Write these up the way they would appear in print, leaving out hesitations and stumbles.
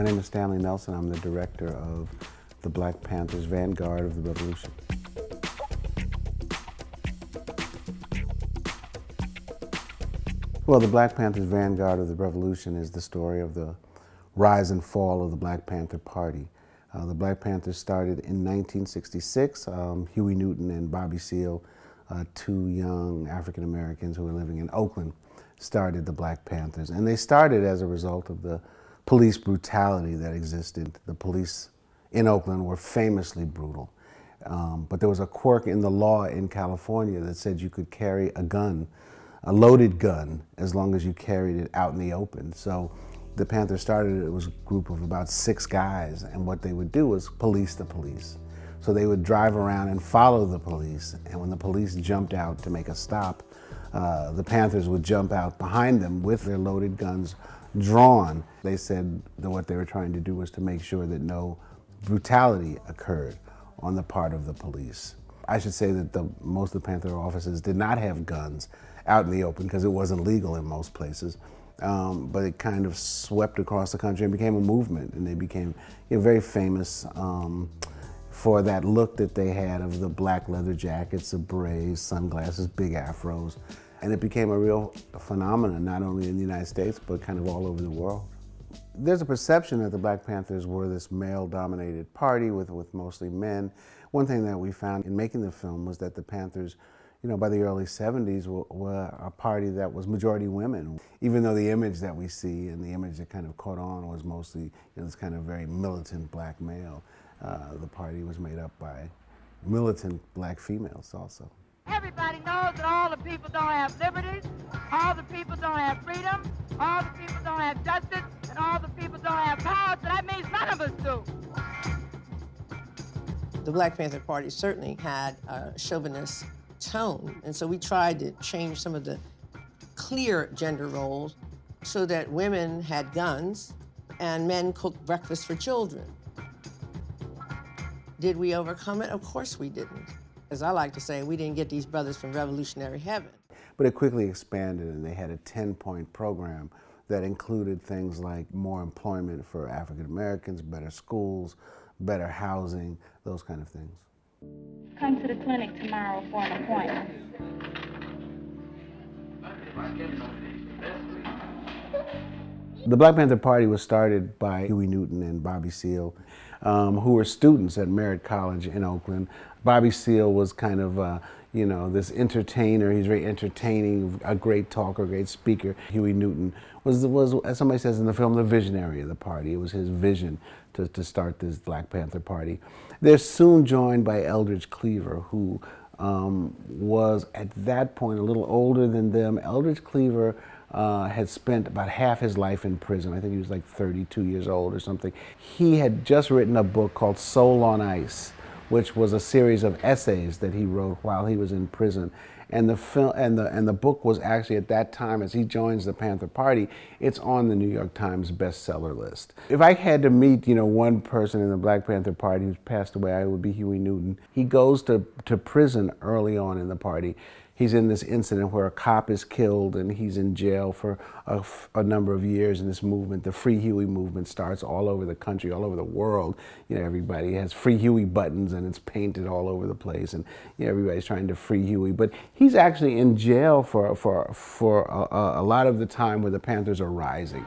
My name is Stanley Nelson. I'm the director of the Black Panthers Vanguard of the Revolution. Well, the Black Panthers Vanguard of the Revolution is the story of the rise and fall of the Black Panther Party. The Black Panthers started in 1966. Huey Newton and Bobby Seale, two young African Americans who were living in Oakland, started the Black Panthers. And they started as a result of the police brutality that existed. The police in Oakland were famously brutal. But there was a quirk in the law in California that said you could carry a gun, a loaded gun, as long as you carried it out in the open. So the Panthers started, it was a group of about 6 guys, and what they would do was police the police. So they would drive around and follow the police, and when the police jumped out to make a stop, the Panthers would jump out behind them with their loaded guns drawn. They said that what they were trying to do was to make sure that no brutality occurred on the part of the police. I should say that most of the Panther officers did not have guns out in the open because it wasn't legal in most places. But it kind of swept across the country and became a movement, and they became very famous for that look that they had of the black leather jackets, the berets, sunglasses, big afros. And it became a real phenomenon, not only in the United States, but kind of all over the world. There's a perception that the Black Panthers were this male-dominated party with mostly men. One thing that we found in making the film was that the Panthers, by the early 70s, were a party that was majority women. Even though the image that we see and the image that kind of caught on was mostly this kind of very militant black male, the party was made up by militant black females also. Everybody knows that all the people don't have liberties, all the people don't have freedom, all the people don't have justice, and all the people don't have power, so that means none of us do. The Black Panther Party certainly had a chauvinist tone, and so we tried to change some of the clear gender roles so that women had guns and men cooked breakfast for children. Did we overcome it? Of course we didn't. As I like to say, we didn't get these brothers from revolutionary heaven. But it quickly expanded, and they had a 10-point program that included things like more employment for African Americans, better schools, better housing, those kind of things. Come to the clinic tomorrow for an appointment. The Black Panther Party was started by Huey Newton and Bobby Seale, who were students at Merritt College in Oakland. Bobby Seale was kind of, this entertainer. He's very entertaining, a great talker, a great speaker. Huey Newton was, as somebody says in the film, the visionary of the party. It was his vision to start this Black Panther Party. They're soon joined by Eldridge Cleaver, who was at that point a little older than them. Eldridge Cleaver had spent about half his life in prison. I think he was like 32 years old or something. He had just written a book called Soul on Ice, which was a series of essays that he wrote while he was in prison. And the film and the book was actually, at that time, as he joins the Panther Party, it's on the New York Times bestseller list. If I had to meet, one person in the Black Panther Party who's passed away, it would be Huey Newton. He goes to prison early on in the party. He's in this incident where a cop is killed, and he's in jail for a number of years. And this movement, the Free Huey movement, starts all over the country, all over the world. Everybody has Free Huey buttons, and it's painted all over the place. And everybody's trying to free Huey. But he's actually in jail for a lot of the time where the Panthers are rising.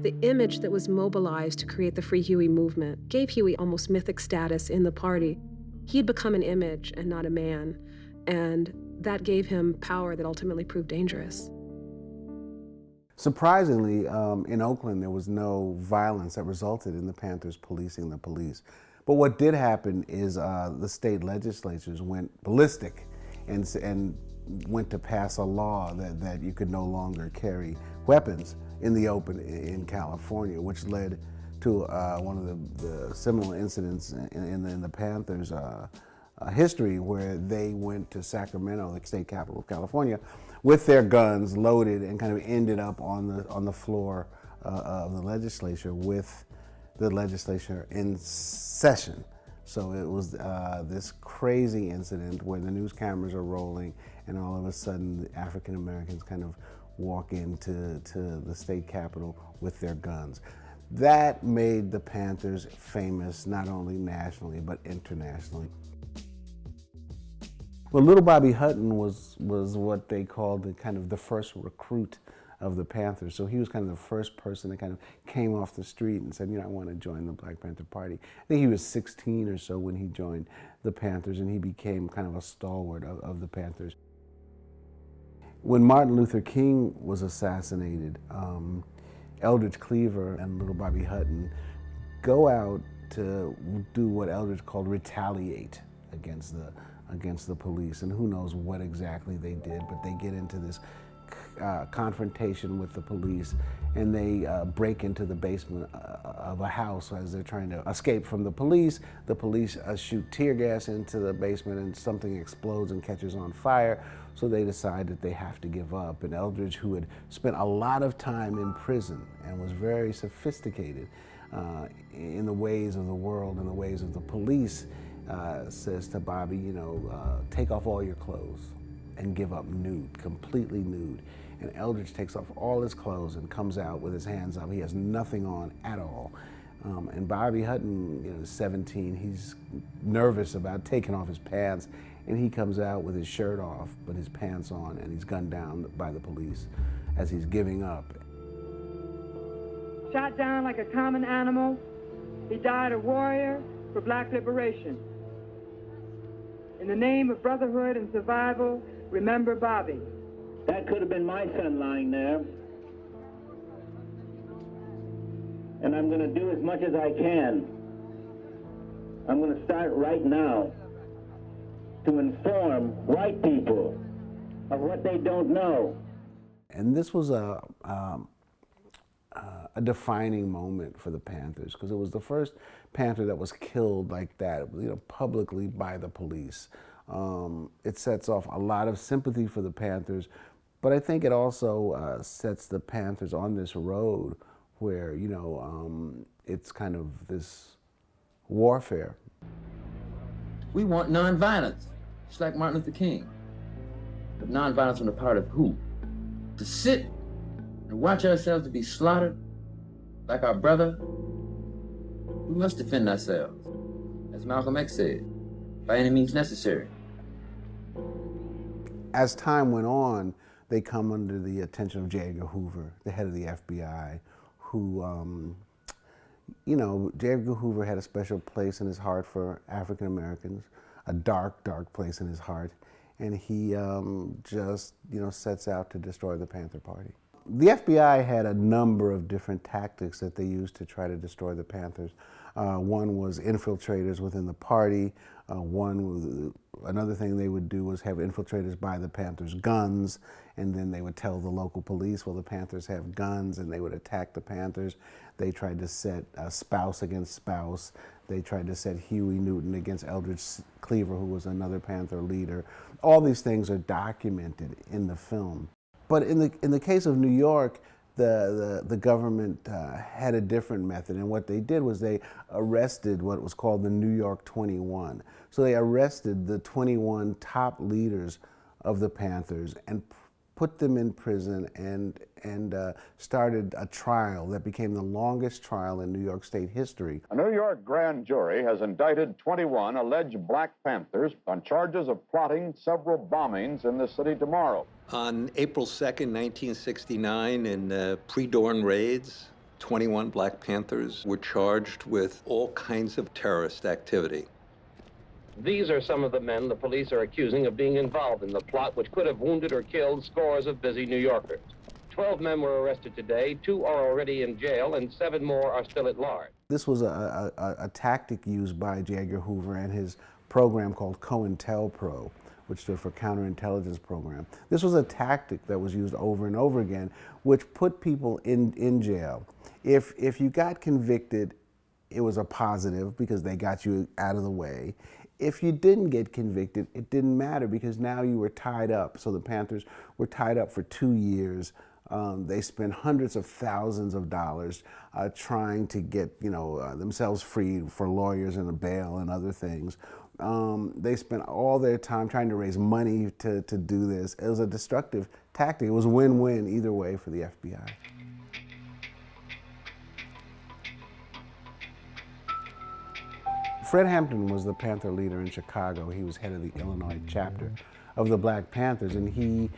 The image that was mobilized to create the Free Huey movement gave Huey almost mythic status in the party. He had become an image and not a man, and that gave him power that ultimately proved dangerous. Surprisingly, in Oakland, there was no violence that resulted in the Panthers policing the police. But what did happen is the state legislatures went ballistic and went to pass a law that you could no longer carry weapons in the open in California, which led to one of the similar incidents in the Panthers' history, where they went to Sacramento, the state capital of California, with their guns loaded, and kind of ended up on the floor of the legislature with the legislature in session. So it was this crazy incident where the news cameras are rolling, and all of a sudden the African Americans kind of walk into the state capitol with their guns. That made the Panthers famous not only nationally but internationally. Well, little Bobby Hutton was what they called the first recruit of the Panthers. So he was kind of the first person that kind of came off the street and said, I want to join the Black Panther Party. I think he was 16 or so when he joined the Panthers, and he became kind of a stalwart of the Panthers. When Martin Luther King was assassinated, Eldridge Cleaver and little Bobby Hutton go out to do what Eldridge called retaliate against the police, and who knows what exactly they did, but they get into this confrontation with the police, and they break into the basement of a house as they're trying to escape from the police. The police shoot tear gas into the basement, and something explodes and catches on fire, so they decide that they have to give up. And Eldridge, who had spent a lot of time in prison and was very sophisticated in the ways of the world and the ways of the police, says to Bobby, take off all your clothes and give up nude, completely nude. And Eldridge takes off all his clothes and comes out with his hands up. He has nothing on at all. And Bobby Hutton, is 17. He's nervous about taking off his pants, and he comes out with his shirt off, but his pants on, and he's gunned down by the police as he's giving up. Shot down like a common animal, he died a warrior for black liberation. In the name of brotherhood and survival, remember Bobby. That could have been my son lying there. And I'm going to do as much as I can. I'm going to start right now to inform white people of what they don't know. And this was a defining moment for the Panthers, because it was the first Panther that was killed like that, publicly by the police. It sets off a lot of sympathy for the Panthers, but I think it also sets the Panthers on this road where, it's kind of this warfare. We want nonviolence, just like Martin Luther King. But nonviolence on the part of who? To sit and watch ourselves to be slaughtered like our brother? We must defend ourselves, as Malcolm X said, by any means necessary. As time went on, they come under the attention of J. Edgar Hoover, the head of the FBI, who, J. Edgar Hoover had a special place in his heart for African Americans, a dark, dark place in his heart, and he just, sets out to destroy the Panther Party. The FBI had a number of different tactics that they used to try to destroy the Panthers. One was infiltrators within the party. Another thing they would do was have infiltrators buy the Panthers guns, and then they would tell the local police, well, the Panthers have guns, and they would attack the Panthers. They tried to set spouse against spouse. They tried to set Huey Newton against Eldridge Cleaver, who was another Panther leader. All these things are documented in the film. But in the case of New York, the government had a different method, and what they did was they arrested what was called the New York 21. So they arrested the 21 top leaders of the Panthers and put them in prison and started a trial that became the longest trial in New York State history. A New York grand jury has indicted 21 alleged Black Panthers on charges of plotting several bombings in the city tomorrow. On April 2nd, 1969, in pre-dawn raids, 21 Black Panthers were charged with all kinds of terrorist activity. These are some of the men the police are accusing of being involved in the plot which could have wounded or killed scores of busy New Yorkers. 12 men were arrested today, 2 are already in jail, and 7 more are still at large. This was a tactic used by J. Edgar Hoover and his program called COINTELPRO, which stood for Counterintelligence Program. This was a tactic that was used over and over again, which put people in jail. If you got convicted, it was a positive because they got you out of the way. If you didn't get convicted, it didn't matter because now you were tied up. So the Panthers were tied up for 2 years. They spent hundreds of thousands of dollars trying to get themselves freed for lawyers and a bail and other things. They spent all their time trying to raise money to do this. It was a destructive tactic. It was win-win either way for the FBI. Fred Hampton was the Panther leader in Chicago. He was head of the Illinois chapter of the Black Panthers, and he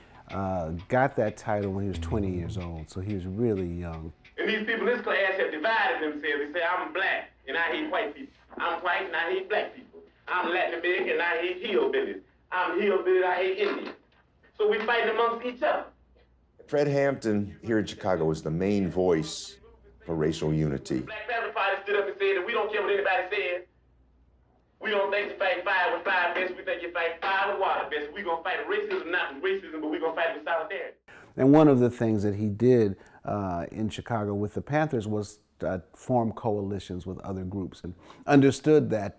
got that title when he was 20 years old, so he was really young. And these people in this class have divided themselves. They say, I'm black, and I hate white people. I'm white, and I hate black people. I'm Latin American, and I hate hillbillies. I'm hillbilly, I hate Indians. So we fighting amongst each other. Fred Hampton here in Chicago was the main voice for racial unity. Black Panther Party stood up and said that we don't care what anybody says. We don't think you fight fire with fire best. We think you fight fire with water best. We're going to fight racism, not with racism, but we're going to fight with solidarity. And one of the things that he did in Chicago with the Panthers was form coalitions with other groups, and understood that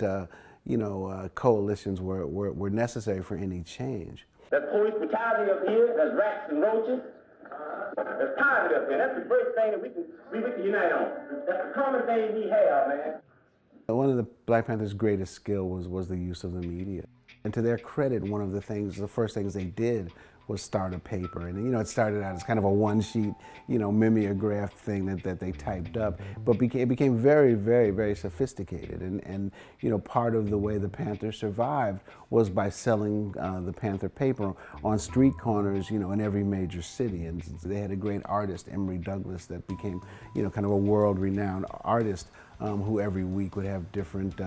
coalitions were necessary for any change. There's police brutality up here. There's rats and roaches. There's poverty up here. That's the first thing that we can unite on. That's the common thing we have, man. One of the Black Panthers' greatest skill was the use of the media. And to their credit, one of the first things they did was start a paper. And it started out as kind of a one-sheet, mimeograph thing that they typed up, but it became very, very, very sophisticated. And part of the way the Panthers survived was by selling the Panther paper on street corners, in every major city. And they had a great artist, Emory Douglas, that became, kind of a world-renowned artist who every week would have different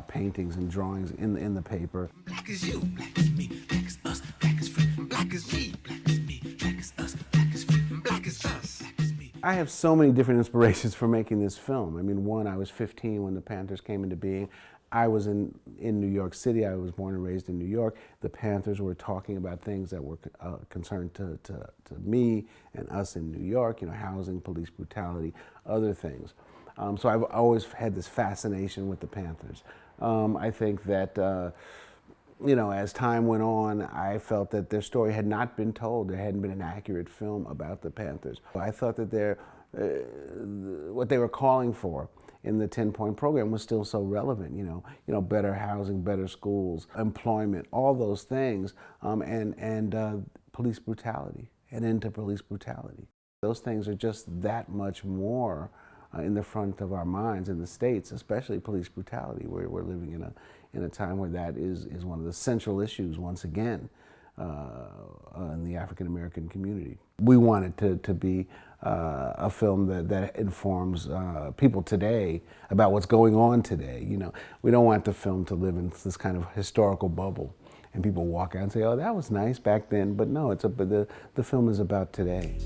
paintings and drawings in the paper. Black is you, black is me, black is us, black is free, black is me, black is me, black is us, black is free, black is us, black is me. I have so many different inspirations for making this film. I mean, one, I was 15 when the Panthers came into being. I was in New York City. I was born and raised in New York. The Panthers were talking about things that were concerned to me and us in New York, housing, police brutality, other things. So I've always had this fascination with the Panthers. I think that, as time went on, I felt that their story had not been told. There hadn't been an accurate film about the Panthers. I thought that what they were calling for in the 10-point program was still so relevant, better housing, better schools, employment, all those things, and police brutality, an end to police brutality. Those things are just that much more in the front of our minds in the States, especially police brutality. We're living in a time where that is one of the central issues once again in the African American community. We want it to be a film that informs people today about what's going on today. We don't want the film to live in this kind of historical bubble and people walk out and say, "Oh, that was nice back then," but no, the film is about today.